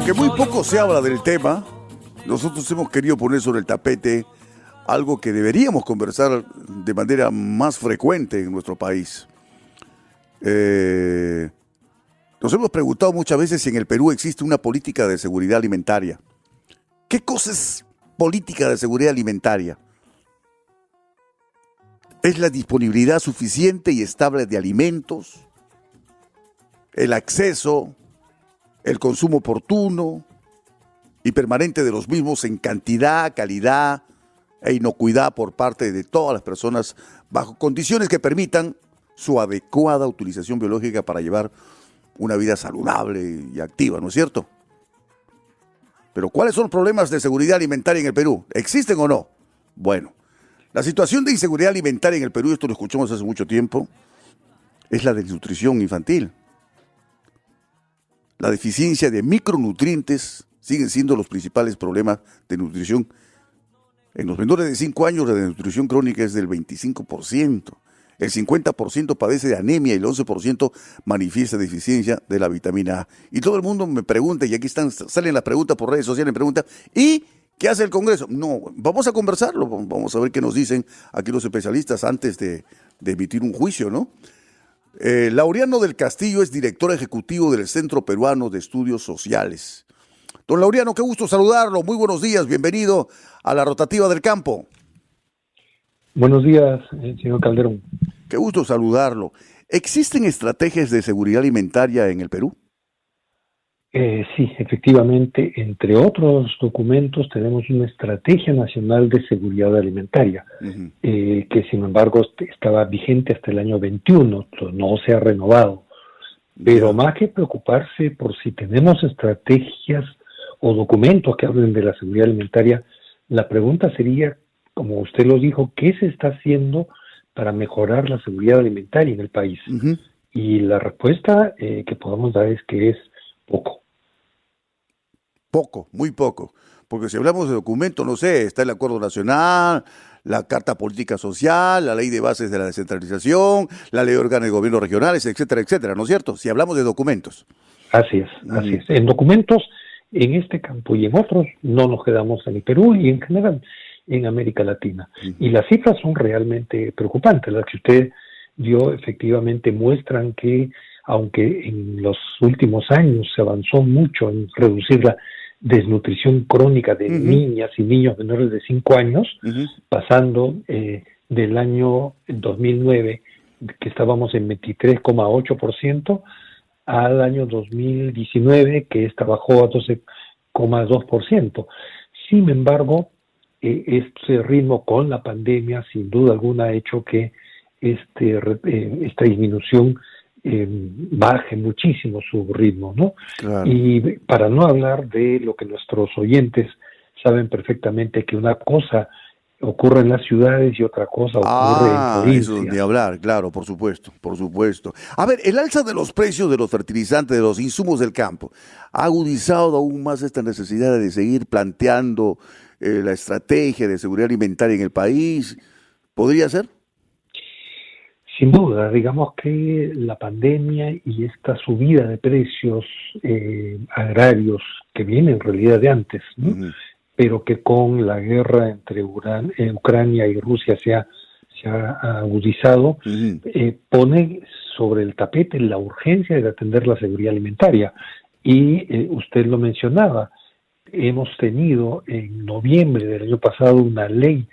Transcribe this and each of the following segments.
Aunque muy poco se habla del tema, nosotros hemos querido poner sobre el tapete algo que deberíamos conversar de manera más frecuente en nuestro país. Nos hemos preguntado muchas veces si en el Perú existe una política de seguridad alimentaria. ¿Qué cosa es política de seguridad alimentaria? ¿Es la disponibilidad suficiente y estable de alimentos? ¿El acceso? ¿El consumo oportuno y permanente de los mismos en cantidad, calidad e inocuidad por parte de todas las personas bajo condiciones que permitan su adecuada utilización biológica para llevar una vida saludable y activa, ¿no es cierto? Pero ¿cuáles son los problemas de seguridad alimentaria en el Perú? ¿Existen o no? Bueno, la situación de inseguridad alimentaria en el Perú, esto lo escuchamos hace mucho tiempo, es la desnutrición infantil. La deficiencia de micronutrientes siguen siendo los principales problemas de nutrición. En los menores de 5 años la desnutrición crónica es del 25%. El 50% padece de anemia y el 11% manifiesta deficiencia de la vitamina A. Y todo el mundo me pregunta, y aquí salen las preguntas por redes sociales, me preguntan, ¿y qué hace el Congreso? No, vamos a conversarlo, vamos a ver qué nos dicen aquí los especialistas antes de emitir un juicio, ¿no? Laureano del Castillo es director ejecutivo del Centro Peruano de Estudios Sociales. Don Laureano, qué gusto saludarlo, muy buenos días, bienvenido a la Rotativa del Campo. Buenos días, señor Calderón. Qué gusto saludarlo. ¿Existen estrategias de seguridad alimentaria en el Perú? Sí, efectivamente, entre otros documentos tenemos una Estrategia Nacional de Seguridad Alimentaria, que sin embargo estaba vigente hasta el año 21, no se ha renovado. Pero más que preocuparse por si tenemos estrategias o documentos que hablen de la seguridad alimentaria, la pregunta sería, como usted lo dijo, ¿qué se está haciendo para mejorar la seguridad alimentaria en el país? Y la respuesta que podemos dar es que es poco. Poco, muy poco. Porque si hablamos de documentos, no sé, está el Acuerdo Nacional, la Carta Política Social, la Ley de Bases de la Descentralización, la Ley de Órganos de Gobierno Regionales, etcétera, etcétera, ¿no es cierto? Si hablamos de documentos. Así es, así es. En documentos, en este campo y en otros, no nos quedamos en el Perú y en general en América Latina. Y las cifras son realmente preocupantes. Las que usted dio efectivamente muestran que, aunque en los últimos años se avanzó mucho en reducir la desnutrición crónica de niñas y niños menores de 5 años, pasando del año 2009, que estábamos en 23,8%, al año 2019, que esta bajó a 12,2%. Sin embargo, este ritmo con la pandemia, sin duda alguna, ha hecho que esta disminución baje muchísimo su ritmo, ¿no? Claro. Y para no hablar de lo que nuestros oyentes saben perfectamente, que una cosa ocurre en las ciudades y otra cosa ocurre en provincias. Eso de hablar, claro, por supuesto, por supuesto. A ver, el alza de los precios de los fertilizantes, de los insumos del campo, ha agudizado aún más esta necesidad de seguir planteando la estrategia de seguridad alimentaria en el país. ¿Podría ser? Sin duda, digamos que la pandemia y esta subida de precios agrarios que viene en realidad de antes, ¿no? Pero que con la guerra entre Ucrania y Rusia se ha agudizado, pone sobre el tapete la urgencia de atender la seguridad alimentaria. Y usted lo mencionaba, hemos tenido en noviembre del año pasado una ley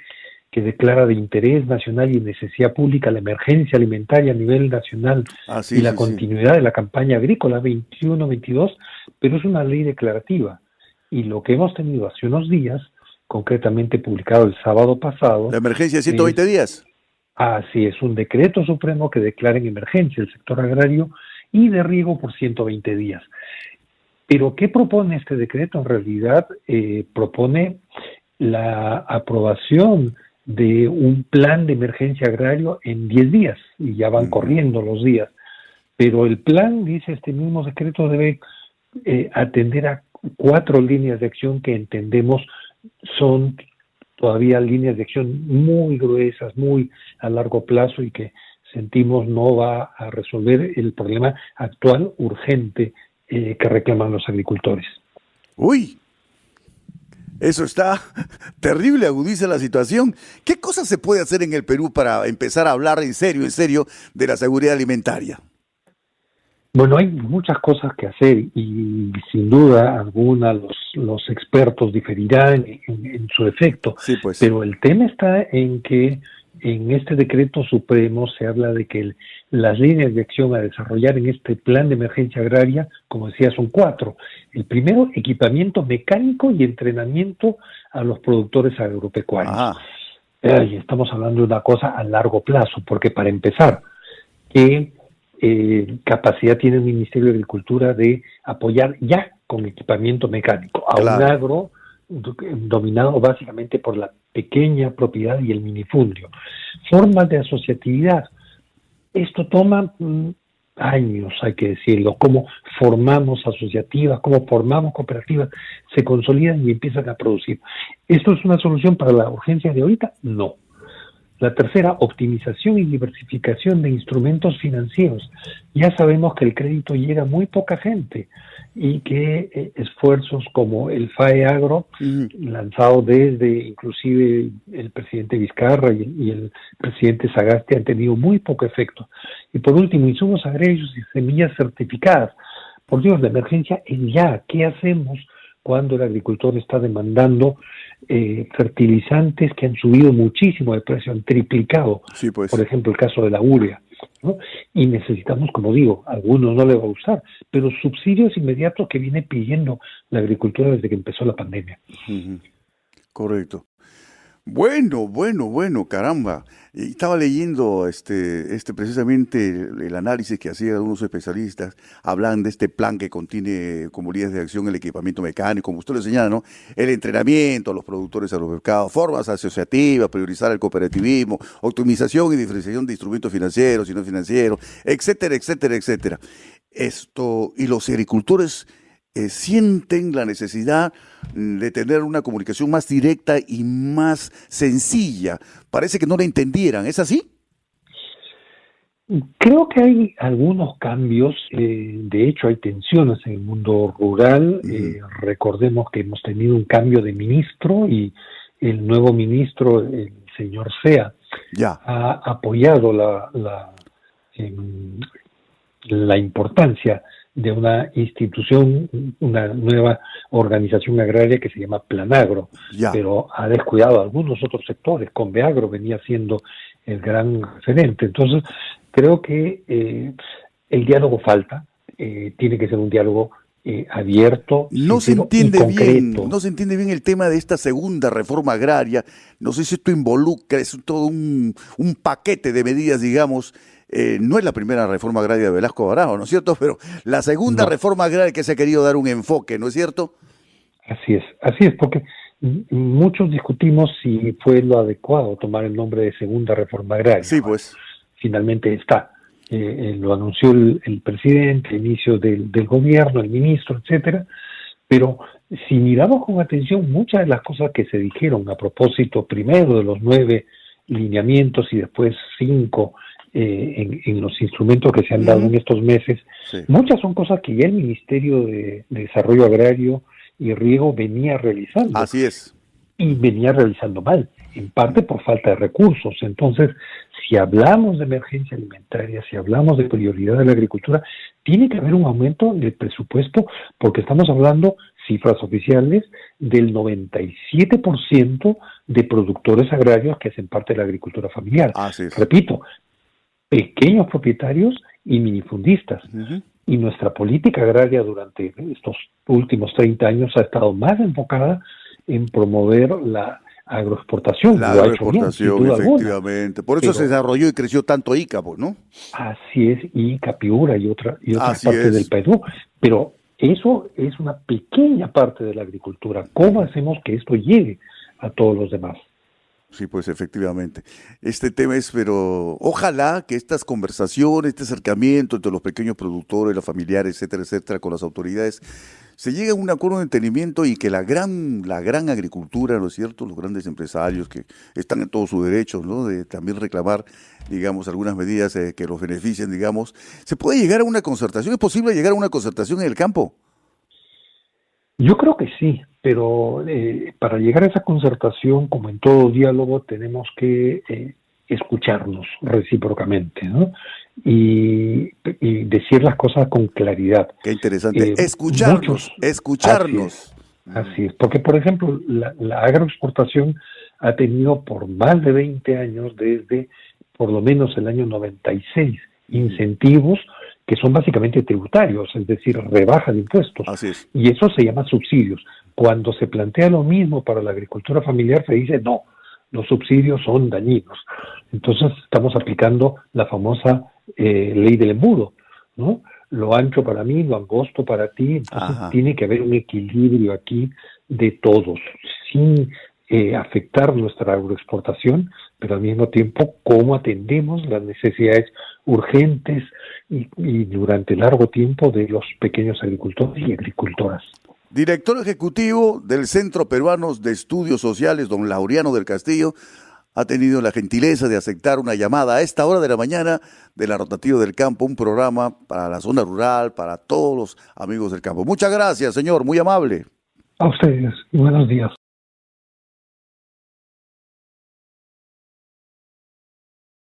que declara de interés nacional y necesidad pública la emergencia alimentaria a nivel nacional y la continuidad de la campaña agrícola 21-22, pero es una ley declarativa. Y lo que hemos tenido hace unos días, concretamente publicado el sábado pasado... ¿La emergencia de 120 días? Así es, un decreto supremo que declara en emergencia el sector agrario y de riego por 120 días. Pero ¿qué propone este decreto? En realidad propone la aprobación de un plan de emergencia agrario en 10 días, y ya van corriendo los días. Pero el plan, dice este mismo decreto, debe atender a 4 líneas de acción que entendemos son todavía líneas de acción muy gruesas, muy a largo plazo, y que sentimos no va a resolver el problema actual urgente que reclaman los agricultores. Uy, eso está terrible, agudiza la situación. ¿Qué cosas se puede hacer en el Perú para empezar a hablar en serio, de la seguridad alimentaria? Bueno, hay muchas cosas que hacer y sin duda alguna los expertos diferirán en su efecto, Sí, pues. pero el tema está en que en este decreto supremo se habla de que las líneas de acción a desarrollar en este plan de emergencia agraria, como decía, son 4. El primero, equipamiento mecánico y entrenamiento a los productores agropecuarios. Ajá. Estamos hablando de una cosa a largo plazo, porque para empezar, ¿qué capacidad tiene el Ministerio de Agricultura de apoyar ya con equipamiento mecánico a un Claro. agro dominado básicamente por la pequeña propiedad y el minifundio? Formas de asociatividad. Esto toma años, hay que decirlo. Cómo formamos asociativas, cómo formamos cooperativas, se consolidan y empiezan a producir. ¿Esto es una solución para la urgencia de ahorita? No. La tercera, optimización y diversificación de instrumentos financieros. Ya sabemos que el crédito llega a muy poca gente y que esfuerzos como el FAE Agro, lanzado desde inclusive el presidente Vizcarra y el presidente Sagasti, han tenido muy poco efecto. Y por último, insumos agrarios y semillas certificadas. Por Dios, la emergencia es ya. ¿Qué hacemos cuando el agricultor está demandando fertilizantes que han subido muchísimo de precio, han triplicado? Sí, pues. Por ejemplo, el caso de la urea, ¿no? Y necesitamos, como digo, a algunos no les va a gustar, pero subsidios inmediatos que viene pidiendo la agricultura desde que empezó la pandemia. Correcto. Bueno, caramba. Y estaba leyendo precisamente el análisis que hacían algunos especialistas. Hablan de este plan que contiene como líneas de acción el equipamiento mecánico, como usted lo señala, ¿no? El entrenamiento a los productores agropecuarios, formas asociativas, priorizar el cooperativismo, optimización y diferenciación de instrumentos financieros y no financieros, etcétera, etcétera, etcétera. Esto, y los agricultores sienten la necesidad de tener una comunicación más directa y más sencilla. Parece que no la entendieran, ¿es así? Creo que hay algunos cambios, de hecho hay tensiones en el mundo rural. Recordemos que hemos tenido un cambio de ministro y el nuevo ministro, el señor Sea, Ya. ha apoyado la importancia de una institución, una nueva organización agraria que se llama Planagro, Ya. pero ha descuidado algunos otros sectores. Conveagro venía siendo el gran referente. Entonces, creo que el diálogo falta, tiene que ser un diálogo abierto, No se sincero y entiende bien, concreto. no se entiende bien el tema de esta segunda reforma agraria. No sé si esto involucra, es todo un paquete de medidas, digamos. No es la primera reforma agraria de Velasco Barajo, ¿no es cierto? Pero la segunda No, reforma agraria que se ha querido dar un enfoque, ¿no es cierto? así es, porque muchos discutimos si fue lo adecuado tomar el nombre de segunda reforma agraria. Sí, pues. Finalmente está. Lo anunció el presidente, el inicio del gobierno, el ministro, etcétera, pero si miramos con atención muchas de las cosas que se dijeron a propósito primero de los 9 lineamientos y después 5 en los instrumentos que se han dado en estos meses, Sí. muchas son cosas que ya el Ministerio de Desarrollo Agrario y Riego venía realizando Así es. y venía realizando mal, en parte por falta de recursos. Entonces, si hablamos de emergencia alimentaria, si hablamos de prioridad de la agricultura, tiene que haber un aumento del presupuesto, porque estamos hablando, cifras oficiales, del 97% de productores agrarios que hacen parte de la agricultura familiar. Así es. Repito, pequeños propietarios y minifundistas. Y nuestra política agraria durante estos últimos 30 años ha estado más enfocada en promover la agroexportación. La Lo ha hecho bien, sin agroexportación, duda alguna. efectivamente. Por eso se Pero desarrolló y creció tanto ICA, pues, ¿no? así es, y Capiura y otras Así partes es. del Perú. Pero eso es una pequeña parte de la agricultura. ¿Cómo hacemos que esto llegue a todos los demás? Sí, pues efectivamente. Este tema es, pero ojalá que estas conversaciones, este acercamiento entre los pequeños productores, los familiares, etcétera, etcétera, con las autoridades, se llegue a un acuerdo de entendimiento y que la gran agricultura, ¿no es cierto?, los grandes empresarios que están en todos sus derechos, ¿no?, de también reclamar, digamos, algunas medidas que los beneficien, digamos, ¿se puede llegar a una concertación? ¿Es posible llegar a una concertación en el campo? Yo creo que sí, pero para llegar a esa concertación, como en todo diálogo, tenemos que escucharnos recíprocamente, ¿no? Y decir las cosas con claridad. Qué interesante. Escucharnos. Así es, porque por ejemplo, la agroexportación ha tenido por más de 20 años, desde por lo menos el año 96, incentivos que son básicamente tributarios, es decir, rebaja de impuestos. Así es. Y eso se llama subsidios. Cuando se plantea lo mismo para la agricultura familiar, se dice no, los subsidios son dañinos. Entonces estamos aplicando la famosa ley del embudo, ¿no? Lo ancho para mí, lo angosto para ti. Entonces tiene que haber un equilibrio aquí de todos, sin afectar nuestra agroexportación, pero al mismo tiempo cómo atendemos las necesidades urgentes y durante largo tiempo de los pequeños agricultores y agricultoras. Director ejecutivo del Centro Peruano de Estudios Sociales, don Laureano del Castillo, ha tenido la gentileza de aceptar una llamada a esta hora de la mañana de la Rotativa del Campo, un programa para la zona rural, para todos los amigos del campo. Muchas gracias, señor, muy amable. A ustedes, buenos días.